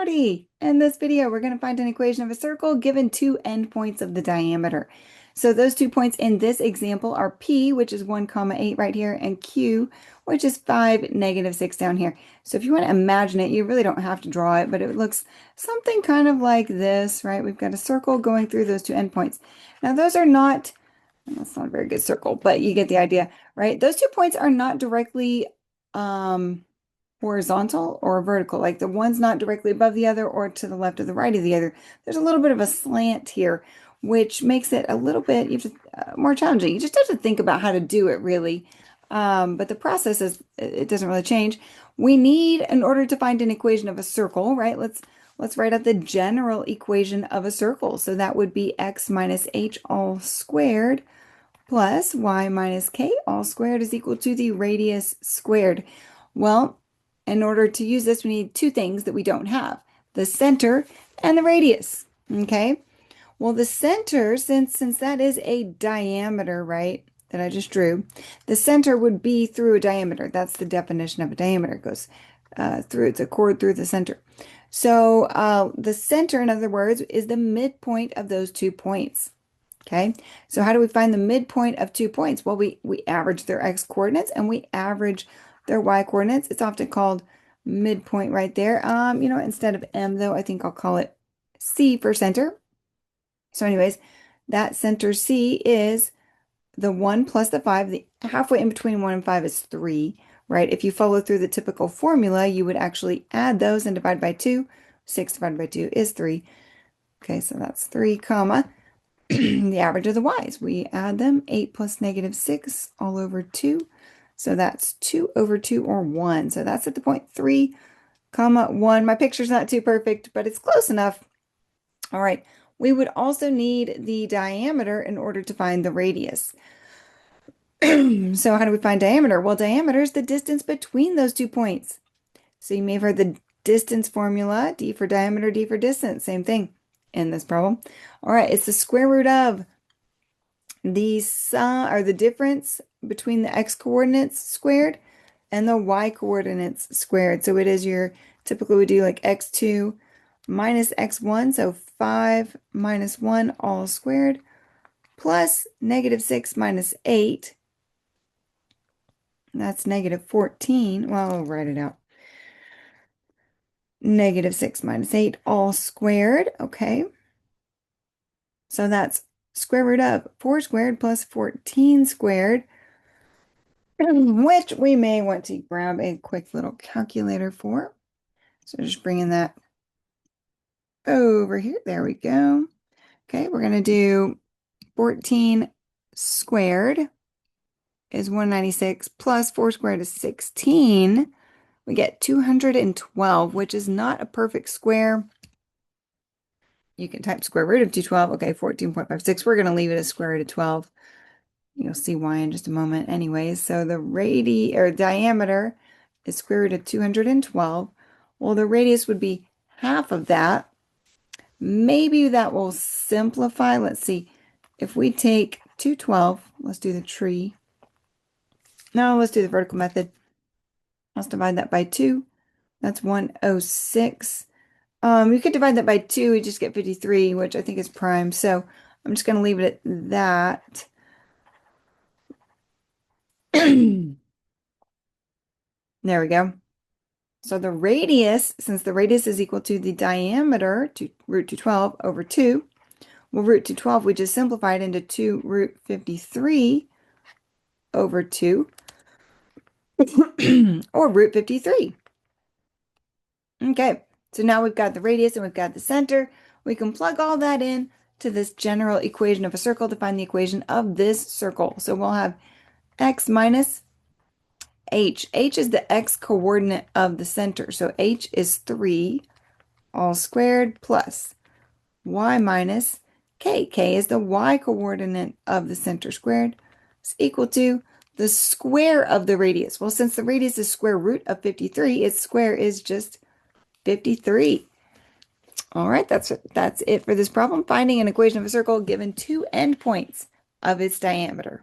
Howdy! In this video, we're going to find an equation of a circle given two endpoints of the diameter. So those 2 points in this example are P, which is 1, 8 right here, and Q, which is 5, -6 down here. So if you want to imagine it, you really don't have to draw it, but it looks something kind of like this, right? We've got a circle going through those two endpoints. Now those are not, that's not a very good circle, but you get the idea, right? Those 2 points are not directly horizontal or vertical, like the one's not directly above the other or to the left or the right of the other. There's a little bit of a slant here, which makes it a little bit more challenging. You just have to think about how to do it really. But the process it doesn't really change. We need, in order to find an equation of a circle, right? Let's write out the general equation of a circle. So that would be x minus h all squared plus y minus k all squared is equal to the radius squared. Well, in order to use this, we need two things that we don't have, the center and the radius, okay? Well, the center, since that is a diameter, right, that I just drew, the center would be through a diameter. That's the definition of a diameter. It goes through, it's a chord through the center. So the center, in other words, is the midpoint of those 2 points. Okay, so how do we find the midpoint of 2 points? Well, we average their x coordinates and we average their y coordinates. It's often called midpoint right there. Instead of M though, I think I'll call it C for center. So anyways, that center C is the 1 plus the 5. The halfway in between 1 and 5 is 3, right? If you follow through the typical formula, you would actually add those and divide by 2. 6 divided by 2 is 3. Okay, so that's 3, comma. The average of the y's. We add them, 8 plus -6 all over 2. So that's 2 over 2 or 1. So that's at the point 3, comma 1. My picture's not too perfect, but it's close enough. All right. We would also need the diameter in order to find the radius. So how do we find diameter? Well, diameter is the distance between those 2 points. So you may have heard the distance formula, d for diameter, d for distance. Same thing in this problem. All right, it's the square root of the sum or the difference between the x coordinates squared and the y coordinates squared. So it is your, typically we do like x2 minus x1, so 5 minus 1 all squared, plus -6 minus 8. That's -14. Well, I'll write it out. -6 minus 8 all squared. Okay. So that's square root of 4 squared plus 14 squared, which we may want to grab a quick little calculator for. So just bringing that over here. There we go. Okay, we're going to do 14 squared is 196 plus 4 squared is 16. We get 212, which is not a perfect square. You can type square root of 212. Okay, 14.56. We're going to leave it as square root of 12. You'll see why in just a moment. Anyways, so the diameter is square root of 212. Well, the radius would be half of that. Maybe that will simplify. Let's see. If we take 212, let's do the tree. No, let's do the vertical method. Let's divide that by 2. That's 106. You could divide that by 2, you just get 53, which I think is prime. So I'm just going to leave it at that. There we go. So the radius, since the radius is equal to the diameter, to root 212 over 2, well, root 212, we just simplified into 2 root 53 over 2, or root 53. Okay, so now we've got the radius and we've got the center. We can plug all that in to this general equation of a circle to find the equation of this circle. So we'll have x minus h. H is the x coordinate of the center. So h is 3 all squared plus y minus k. K is the y coordinate of the center squared. It's equal to the square of the radius. Well, since the radius is square root of 53, its square is just 53. All right, that's it for this problem. Finding an equation of a circle given two endpoints of its diameter.